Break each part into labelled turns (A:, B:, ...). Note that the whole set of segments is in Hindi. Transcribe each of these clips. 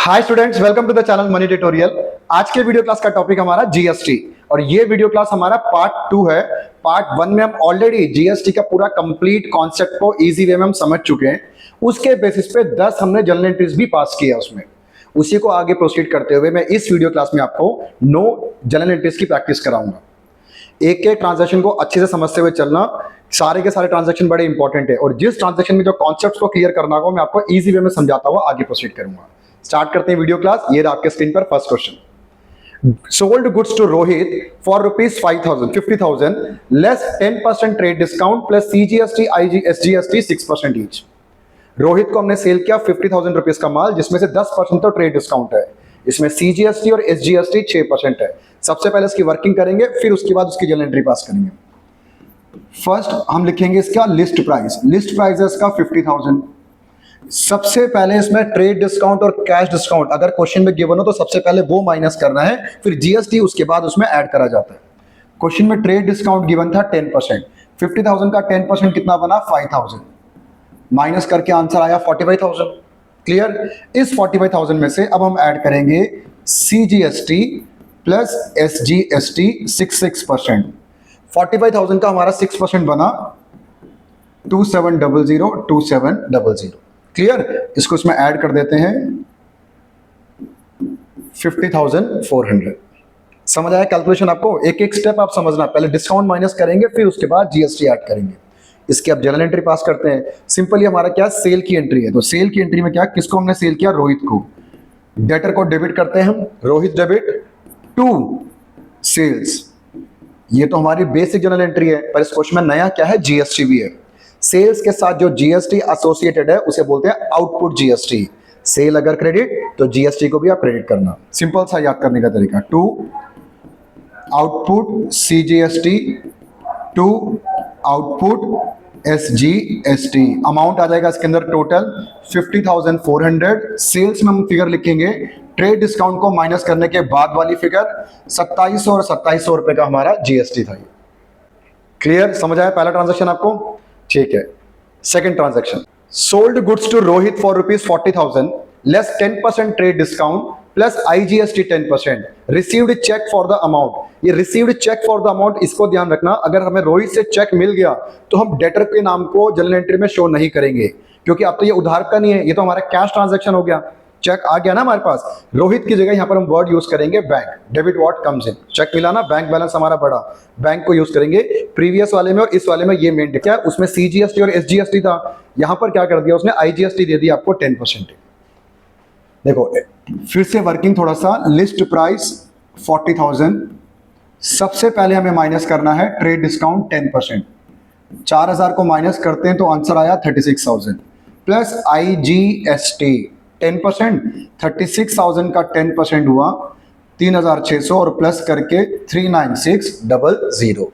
A: Hi students, welcome to the channel money tutorial. आज के वीडियो क्लास का टॉपिक हमारा जीएसटी और ये वीडियो क्लास हमारा पार्ट 2 है। पार्ट 1 में हम ऑलरेडी जीएसटी का पूरा कंप्लीट कॉन्सेप्ट को इजी वे में हम समझ चुके हैं। उसके बेसिस पे 10 हमने जर्नल एंट्रीज भी पास किया उसमें। उसी को आगे प्रोसीड करते हुए मैं इस वीडियो क्लास में आपको 9 जर्नल एंट्रीज की प्रैक्टिस कराऊंगा। एक एक ट्रांजैक्शन को अच्छे से समझते हुए चलना, सारे के सारे ट्रांजैक्शन बड़े इंपॉर्टेंट है और जिस ट्रांजैक्शन में जो कॉन्सेप्ट्स को क्लियर करना होगा मैं आपको इजी वे में समझाता हुआ आगे प्रोसीड करूंगा। स्टार्ट करते हैं वीडियो क्लास। ये आपके स्क्रीन पर first question. Sold goods to Rohit for rupees 50,000 less 10% trade discount plus CGST SGST 6% each. Rohit को हमने सेल किया 50,000 रुपीज का माल, जिसमें से 10% तो ट्रेड डिस्काउंट है। इसमें सीजीएसटी और एसजीएसटी 6% है। सबसे पहले इसकी वर्किंग करेंगे, फिर उसके बाद उसकी जर्नल एंट्री पास करेंगे। फर्स्ट हम लिखेंगे इसका लिस्ट प्राइस। लिस्ट प्राइस है इसका 50,000। सबसे पहले इसमें ट्रेड डिस्काउंट और कैश डिस्काउंट अगर क्वेश्चन में गिवन हो तो सबसे पहले वो माइनस करना है, फिर जीएसटी उसके बाद उसमें ऐड करा जाता है। क्वेश्चन में ट्रेड डिस्काउंट गिवन था 10%। 50,000 का 10% कितना बना? 5,000। माइनस करके आंसर आया 45,000। क्लियर? इस 45,000 में से अब हम ऐड करेंगे सीजीएसटी प्लस एसजीएसटी 6%। 45,000 का हमारा 6% बना 2700। क्लियर? इसको इसमें ऐड कर देते हैं 50,400। समझ आया कैलकुलेशन आपको? एक एक स्टेप आप समझना। पहले डिस्काउंट माइनस करेंगे, फिर उसके बाद जीएसटी ऐड करेंगे। इसके अब जर्नल एंट्री पास करते हैं। सिंपली हमारा क्या सेल की एंट्री है, तो सेल की एंट्री में क्या, किसको हमने सेल किया? रोहित को। डेटर को डेबिट करते हैं हम, रोहित डेबिट टू सेल्स। ये तो हमारी बेसिक जर्नल एंट्री है, पर इस क्वेश्चन में नया क्या है? जीएसटी भी है। सेल्स के साथ जो जीएसटी एसोसिएटेड है उसे बोलते हैं आउटपुट जीएसटी। सेल अगर क्रेडिट तो जीएसटी को भी आप क्रेडिट करना। सिंपल सा याद करने का तरीका, to output CGST to output SGST. Amount आ जाएगा इसके अंदर टोटल 50,400। सेल्स में हम फिगर लिखेंगे, ट्रेड डिस्काउंट को माइनस करने के बाद वाली फिगर 2700 और 2700 रुपए का हमारा जीएसटी था। क्लियर? समझ आया पहला ट्रांजैक्शन आपको? ठीक है। Second transaction, sold goods to Rohit for rupees 40,000 less 10% trade discount plus IGST 10%। Received cheque for the amount. ये received cheque for the amount, इसको ध्यान रखना। अगर हमें रोहित से चेक मिल गया तो हम डेटर के नाम को जर्नल एंट्री में शो नहीं करेंगे, क्योंकि अब तो ये उधार का नहीं है, ये तो हमारा कैश ट्रांजैक्शन हो गया। चेक आ गया ना हमारे पास। रोहित की जगह यहां पर हम वर्ड यूज करेंगे bank. Debit what comes in, cheque मिला ना, बैंक बैलेंस हमारा बढ़ा, बैंक को यूज करेंगे। प्रीवियस वाले में और इस वाले में ये मेन क्या है, उसमें सीजीएसटी और एसजीएसटी था, यहां पर क्या कर दिया उसने? आईजीएसटी दे दी आपको 10%। देखो फिर से वर्किंग थोड़ा सा। List price 40,000। सबसे पहले हमें माइनस करना है ट्रेड डिस्काउंट 10%। 4,000 को माइनस करते हैं तो आंसर आया 36,000 प्लस आईजीएसटी 10%। 36,000 का 10% हुआ 3,600 और प्लस करके 39600।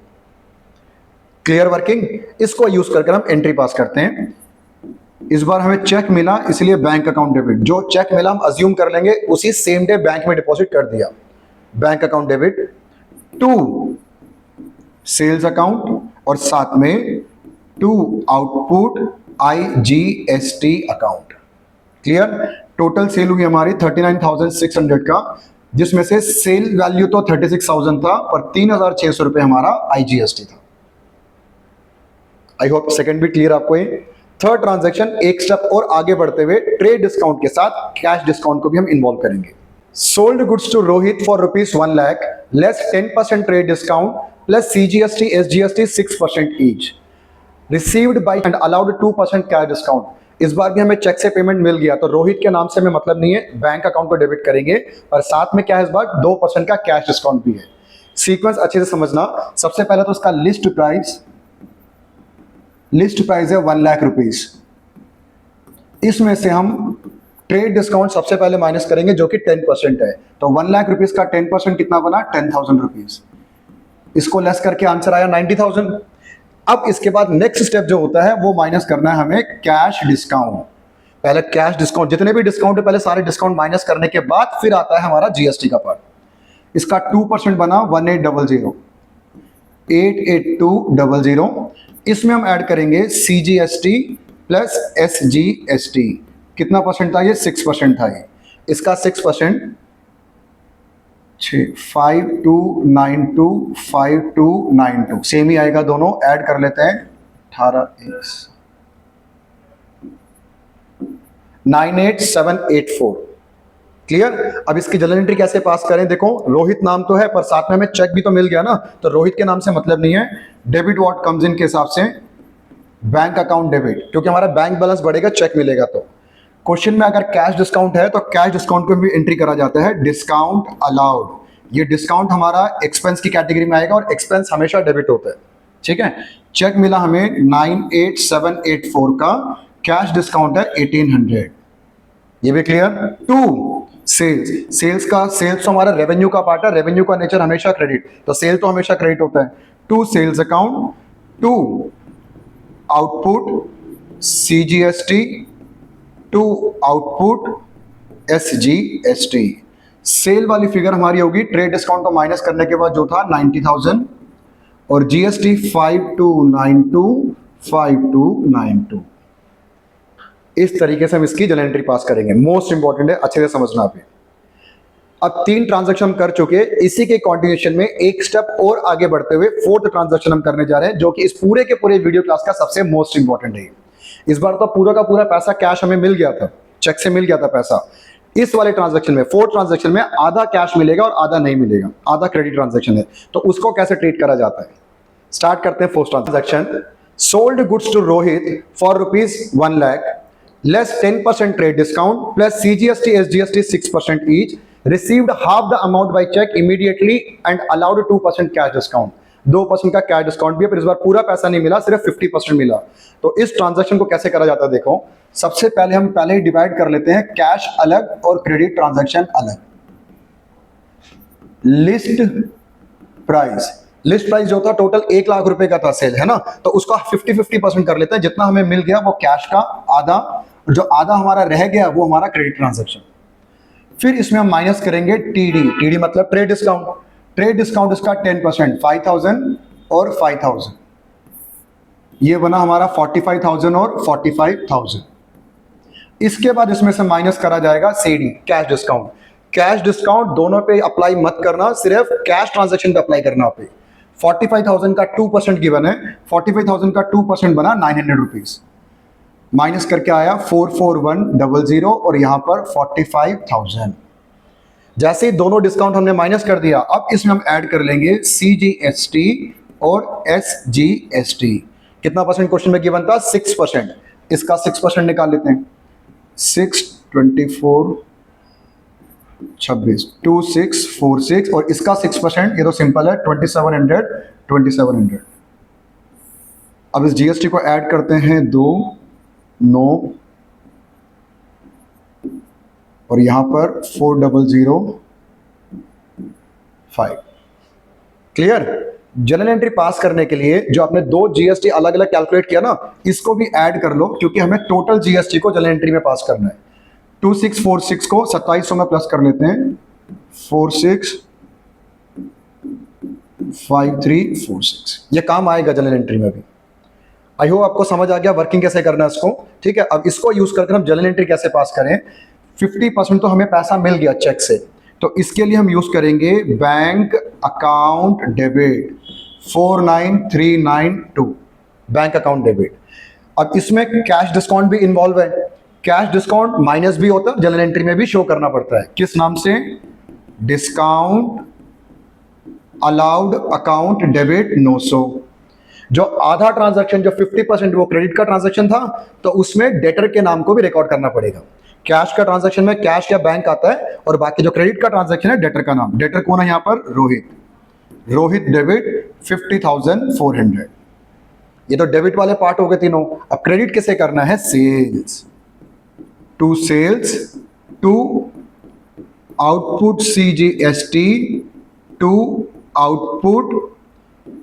A: Clear working? इसको यूज करके हम एंट्री पास करते हैं। इस बार हमें चेक मिला इसलिए बैंक अकाउंट डेबिट। जो चेक मिला हम अज्यूम कर लेंगे उसी सेम डे बैंक में डिपॉजिट कर दिया। Bank account debit to sales account और साथ में to output IGST account. Clear? Total sale हुई हमारी 39,600 का, जिसमें से सेल वैल्यू तो 36,000 था, पर 3,600 रुपए हमारा आईजीएसटी था। आई होप सेकंड भी क्लियर आपको है। थर्ड ट्रांजैक्शन, एक स्टेप और आगे बढ़ते हुए ट्रेड डिस्काउंट के साथ कैश डिस्काउंट को भी हम इन्वॉल्व करेंगे। Sold goods to Rohit for rupees 1 lakh less 10% trade discount plus CGST SGST 6% each. Received by and allowed 2% cash discount. इस बार भी हमें चेक से पेमेंट मिल गया तो रोहित के नाम से हमें मतलब नहीं है, बैंक अकाउंट को डेबिट करेंगे, और साथ में क्या है इस बार 2% का कैश डिस्काउंट भी है। सीक्वेंस अच्छे से समझना। सबसे पहले तो इसका लिस्ट प्राइस है 1 लाख रुपीज। इसमें से हम ट्रेड डिस्काउंट सबसे पहले माइनस करेंगे जो कि 10% है, तो 1 लाख रुपीज का 10% कितना बना? 10,000 रुपीज। इसको लेस करके आंसर आया 90,000। अब इसके बाद नेक्स्ट स्टेप जो होता है वो माइनस करना है हमें कैश डिस्काउंट। पहले कैश डिस्काउंट, जितने भी डिस्काउंट है पहले सारे डिस्काउंट माइनस करने के बाद फिर आता है हमारा जीएसटी का पार्ट। इसका 2% बना 1800, 88200। इसमें हम ऐड करेंगे सीजीएसटी प्लस एसजीएसटी। कितना परसेंट था ये? 6% था ये। इसका 6%, 5292 सेम ही आएगा, दोनों ऐड कर लेते हैं, 98784। क्लियर। अब इसकी जर्नल एंट्री कैसे पास करें? देखो, रोहित नाम तो है पर साथ में हमें चेक भी तो मिल गया ना, तो रोहित के नाम से मतलब नहीं है। डेबिट व्हाट कम्स इन के हिसाब से बैंक अकाउंट डेबिट, क्योंकि हमारा बैंक बैलेंस बढ़ेगा, चेक मिलेगा। तो क्वेश्चन में अगर कैश डिस्काउंट है तो कैश डिस्काउंट को भी एंट्री करा जाता है, डिस्काउंट अलाउड। ये डिस्काउंट हमारा एक्सपेंस की कैटेगरी में आएगा और एक्सपेंस हमेशा डेबिट होता है, ठीक है। चेक मिला हमें 98784 का, कैश डिस्काउंट है 1800, ये भी क्लियर। टू सेल्स, सेल्स तो हमारा रेवेन्यू का पार्ट है, रेवेन्यू का नेचर हमेशा क्रेडिट, तो सेल तो हमेशा क्रेडिट होता है। To sales account, to output CGST, to output SGST। Sale वाली फिगर हमारी होगी ट्रेड डिस्काउंट को माइनस करने के बाद जो था 90,000 और GST 5292। इस तरीके से हम इसकी जर्नल एंट्री पास करेंगे। मोस्ट इंपॉर्टेंट है, अच्छे से समझना आप। अब 3 ट्रांजैक्शन हम कर चुके, इसी के कॉन्टिन्यूएशन में एक स्टेप और आगे बढ़ते हुए 4th ट्रांजैक्शन हम करने जा रहे हैं, जो कि इस पूरे के पूरे वीडियो क्लास का सबसे मोस्ट इंपॉर्टेंट है। इस बार तो पूरा का पूरा पैसा कैश हमें मिल गया था, चेक से मिल गया था पैसा। इस वाले ट्रांजैक्शन में 4th ट्रांजैक्शन में आधा कैश मिलेगा और आधा नहीं मिलेगा, आधा क्रेडिट ट्रांजैक्शन है, तो उसको कैसे ट्रीट करा जाता है। स्टार्ट करते हैं 4th transaction. Sold goods to Rohit for ₹1 lakh, less 10% trade discount plus CGST SGST 6% each, received half the amount by check immediately and allowed 2% cash discount। 2% का कैश डिस्काउंट भी है, पर इस बार पूरा पैसा नहीं मिला, सिर्फ 50% मिला। तो इस ट्रांजैक्शन को कैसे करा जाता है, देखो। सबसे पहले हम पहले ही डिवाइड कर लेते हैं, कैश अलग और क्रेडिट ट्रांजैक्शन अलग। लिस्ट प्राइस, लिस्ट प्राइस जो था टोटल 1 लाख रुपए का था सेल, है ना, तो उसका 50-50% कर लेते हैं। जितना हमें मिल गया वो कैश का आधा, जो आधा हमारा रह गया वो हमारा क्रेडिट ट्रांजैक्शन। फिर इसमें हम माइनस करेंगे टीडी मतलब ट्रेड डिस्काउंट। ट्रेड डिस्काउंट इसका 10%, 5000 और 5000, ये बना हमारा 45,000 और 45,000। इसके बाद इसमें से माइनस करा जाएगा CD, cash discount. Cash discount दोनों पे अप्लाई मत करना, सिर्फ कैश ट्रांजैक्शन पे अप्लाई करना पे। 45,000 का 2% गिवन है, 45,000 का 2% बना 900 रुपीज, माइनस करके आया 44100 और यहां पर 45,000। जैसे ही दोनों डिस्काउंट हमने माइनस कर दिया, अब इसमें हम ऐड कर लेंगे CGST और SGST। कितना परसेंट क्वेश्चन में गिवन था? 6%। इसका 6% निकाल लेते हैं, 6 24 26 2646 और इसका 6%, ये तो सिंपल है, 2700। अब इस GST को ऐड करते हैं 2 9 और यहां पर 4005। क्लियर। जर्नल एंट्री पास करने के लिए जो आपने 2 GST अलग अलग कैलकुलेट किया ना, इसको भी ऐड कर लो, क्योंकि हमें टोटल GST को जर्नल एंट्री में पास करना है। 2646 को 2700 में प्लस कर लेते हैं, 465346, ये काम आएगा जर्नल एंट्री में भी। आई होप आपको समझ आ गया वर्किंग कैसे करना है इसको, ठीक है। अब इसको यूज करके हम जर्नल एंट्री कैसे पास करें। 50% तो हमें पैसा मिल गया चेक से, तो इसके लिए हम यूज करेंगे bank account debit 49392, bank account debit. अब इसमें कैश डिस्काउंट भी इन्वॉल्व है, कैश डिस्काउंट माइनस भी होता है, जर्नल एंट्री में भी शो करना पड़ता है। किस नाम से? Discount allowed account debit 900। जो आधा ट्रांजैक्शन, जो 50% वो क्रेडिट का ट्रांजैक्शन था, तो उसमें डेटर के नाम को भी रिकॉर्ड करना पड़ेगा। कैश का ट्रांजैक्शन में कैश या बैंक आता है, और बाकी जो क्रेडिट का ट्रांजैक्शन है डेटर का नाम। डेटर कौन है यहां पर? रोहित डेबिट 50,400। ये तो डेबिट वाले पार्ट हो गए तीनों। अब क्रेडिट किसे करना है? Sales, to sales, to output CGST, to output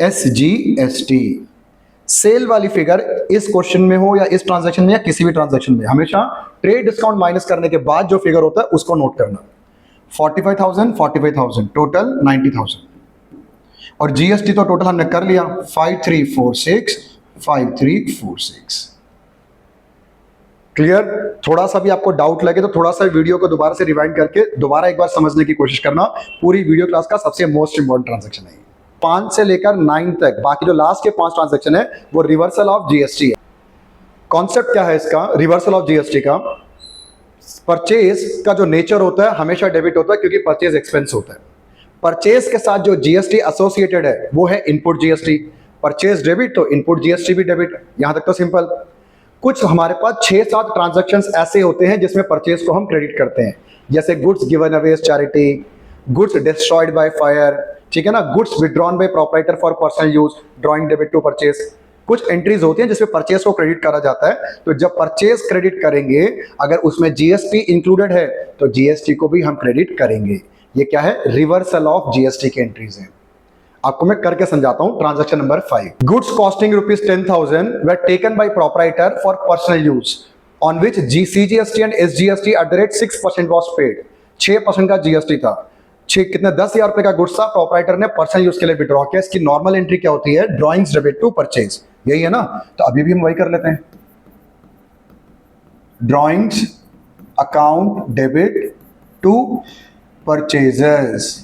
A: SGST। Sale वाली फिगर इस क्वेश्चन में हो या इस ट्रांजैक्शन में या किसी भी ट्रांजैक्शन में, हमेशा ट्रेड डिस्काउंट माइनस करने के बाद जो फिगर होता है उसको नोट करना। 45,000 टोटल 90,000 और GST तो टोटल हमने कर लिया 5346। क्लियर? थोड़ा सा भी आपको डाउट लगे तो थोड़ा सा वीडियो को दोबारा से रिवाइंड करके दोबारा एक बार समझने की कोशिश करना। पूरी वीडियो क्लास का सबसे मोस्ट इंपॉर्टेंट ट्रांजैक्शन है 5 से लेकर 9 तक। बाकी जो लास्ट के 5 ट्रांजैक्शन है वो रिवर्सल ऑफ जीएसटी है। कॉन्सेप्ट क्या है इसका? रिवर्सल ऑफ जीएसटी का, परचेज का जो नेचर होता है हमेशा डेबिट होता है क्योंकि परचेज एक्सपेंस होता है। परचेज के साथ जो जीएसटी एसोसिएटेड है वो है इनपुट जीएसटी। परचेज डेबिट तो इनपुट जीएसटी भी डेबिट। यहां तक तो सिंपल। कुछ हमारे पास 6-7 ट्रांजैक्शंस ऐसे होते हैं जिसमें परचेज को हम क्रेडिट करते हैं, जैसे goods given away as charity, goods destroyed by fire, ठीक है ना, goods withdrawn by proprietor for personal use, drawing debit to purchase. कुछ एंट्रीज होती हैं जिसमें परचेज को क्रेडिट करा जाता है। तो जब परचेज क्रेडिट करेंगे, अगर उसमें जीएसटी इंक्लूडेड है तो जीएसटी को भी हम क्रेडिट करेंगे। ये क्या है? रिवर्सल ऑफ जीएसटी की एंट्रीज है। आपको मैं करके समझाता हूं। Transaction number 5, goods costing ₹10,000 were taken by proprietor for personal use on which CGST and SGST at the rate 6% was paid. 6% का जीएसटी था। 6 कितने 10,000 रुपए का गुड्स था, प्रोप्राइटर ने पर्सनल यूज के लिए विड्रॉ किया। इसकी नॉर्मल एंट्री क्या होती है? Drawings debit to purchase. यही है ना? तो अभी भी हम वही कर लेते हैं। Drawings account debit to purchases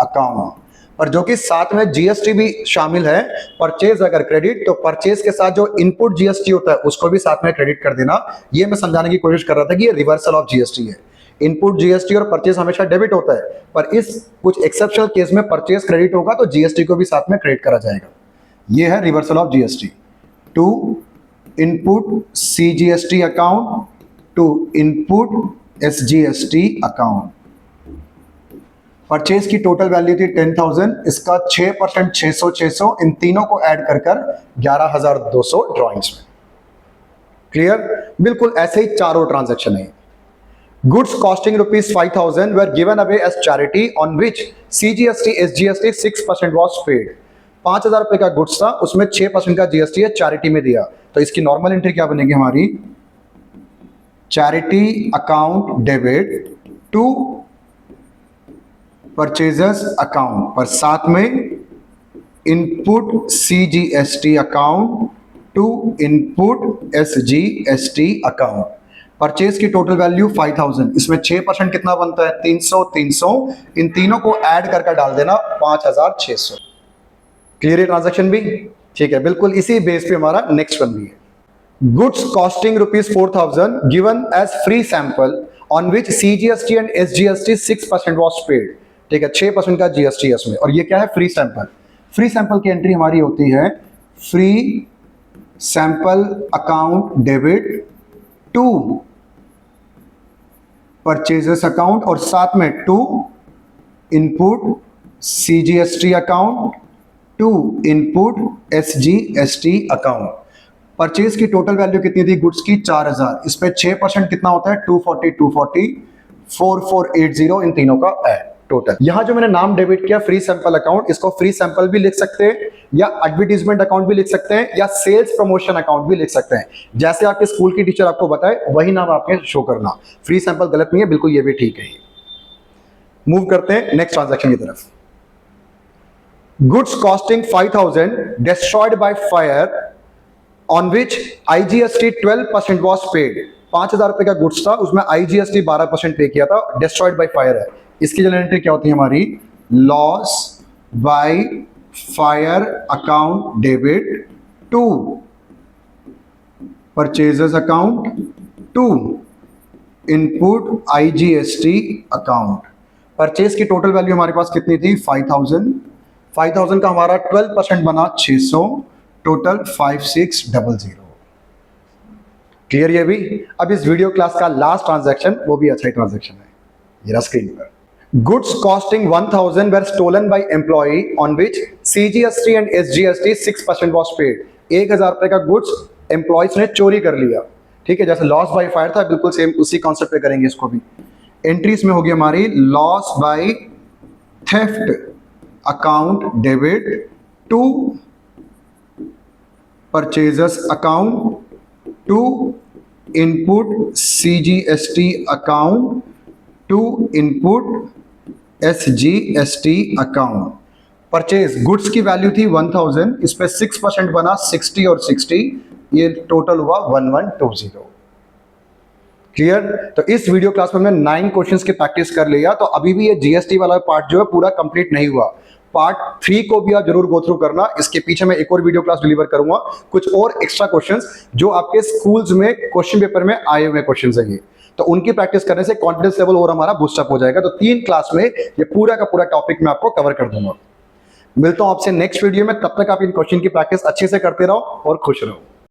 A: account, पर जो कि साथ में जीएसटी भी शामिल है। परचेज अगर क्रेडिट तो परचेज के साथ जो इनपुट जीएसटी होता है उसको भी साथ में क्रेडिट कर देना। ये मैं समझाने की कोशिश कर रहा था कि ये रिवर्सल ऑफ जीएसटी है। इनपुट जीएसटी और परचेज हमेशा डेबिट होता है, पर इस कुछ एक्सेप्शनल केस में परचेज क्रेडिट होगा तो जीएसटी को भी साथ में क्रेडिट करा जाएगा। ये है reversal of GST to input CGST account to input SGST account. Purchase की टोटल वैल्यू थी 10,000, इसका 6% 600 इन तीनों को ऐड कर 11,200 ड्रॉइंग्स में। क्लियर? बिल्कुल ऐसे ही चारों ट्रांजैक्शन है। Goods costing ₹5,000 were given away as charity on which CGST SGST 6% was paid. 5,000 रुपए का गुड्स था, उसमें 6% का जीएसटी है चैरिटी में दिया। तो इसकी नॉर्मल एंट्री क्या बनेगी हमारी? Charity account debit to purchasers account, पर साथ में input CGST account to input SGST account. Purchase की टोटल वैल्यू 5,000, इसमें 6% कितना बनता है? 300 इन तीनों को ऐड करके डाल देना 5,600। क्लियर है ट्रांजैक्शन भी? ठीक है, बिल्कुल इसी बेस पे हमारा नेक्स्ट वन भी है। Goods costing ₹4,000 given as free sample on which CGST and SGST 6% was paid. ठीक है, 6% का जीएसटी है इसमें। और ये क्या है? Free sample. फ्री सैंपल की एंट्री हमारी होती है free sample account debit to purchases account और साथ में to input CGST account to input SGST account. Purchase की टोटल वैल्यू कितनी थी गुड्स की? 4,000। इस पे 6% कितना होता है? 240, 4480 इन तीनों का ऐड टोटल। यहां जो मैंने नाम डेबिट किया फ्री सैंपल अकाउंट, इसको फ्री सैंपल भी लिख सकते हैं या एडवर्टीजमेंट अकाउंट भी लिख सकते हैं या सेल्स प्रमोशन अकाउंट भी लिख सकते हैं। जैसे आपके स्कूल की टीचर आपको बताए वही नाम आपने शो करना। फ्री सैंपल गलत नहीं है, बिल्कुल ये भी ठीक है। मूव करते हैं नेक्स्ट ट्रांजैक्शन की तरफ। Goods costing 5,000 destroyed by fire on which IGST 12% was paid. 5,000 रुपए का गुड्स था, उसमें आईजीएसटी 12% पे किया था, डिस्ट्रॉयड बाय फायर है। इसकी जनरल एंट्री क्या होती है हमारी? Loss by fire account debit to purchases account to input IGST account. Purchase की टोटल वैल्यू हमारे पास कितनी थी? 5,000। 5,000 का हमारा 12% बना 600, टोटल 5,600। क्लियर ये भी? अब इस वीडियो क्लास का लास्ट ट्रांजैक्शन, वो भी अच्छा ही ट्रांजैक्शन है, ये रहा स्क्रीन पर। Goods costing 1,000 were stolen by employee on which CGST and SGST 6% was paid. 1,000 रुपए का गुड्स एम्प्लॉइज ने चोरी कर लिया। ठीक है, जैसे लॉस बाय फायर था, बिल्कुल सेम उसी कॉन्सेप्ट पे करेंगे इसको भी। एंट्रीज में होगी हमारी loss by theft account debit to purchasers account to input CGST account to input SGST account. Purchase goods की वैल्यू थी 1,000, इस पे 6% बना 60 और 60, ये टोटल हुआ 1,120। क्लियर? तो इस वीडियो क्लास में हमने 9 क्वेश्चंस की प्रैक्टिस कर लिया, तो अभी भी ये जीएसटी वाला पार्ट जो है पूरा कंप्लीट नहीं हुआ। पार्ट 3 को भी आप जरूर गो थ्रू करना। इसके पीछे मैं एक और वीडियो क्लास डिलीवर करूंगा, कुछ और एक्स्ट्रा क्वेश्चंस जो आपके स्कूल्स में क्वेश्चन पेपर में आए हुए क्वेश्चंस हैं ये, तो उनकी प्रैक्टिस करने से कॉन्फिडेंस लेवल और हमारा बूस्टअप हो जाएगा। तो 3 क्लास में ये पूरा का पूरा टॉपिक मैं आपको कवर कर दूंगा। मिलता हूं आपसे नेक्स्ट वीडियो में, तब तक आप इन क्वेश्चन की प्रैक्टिस अच्छे से करते रहो और खुश रहो।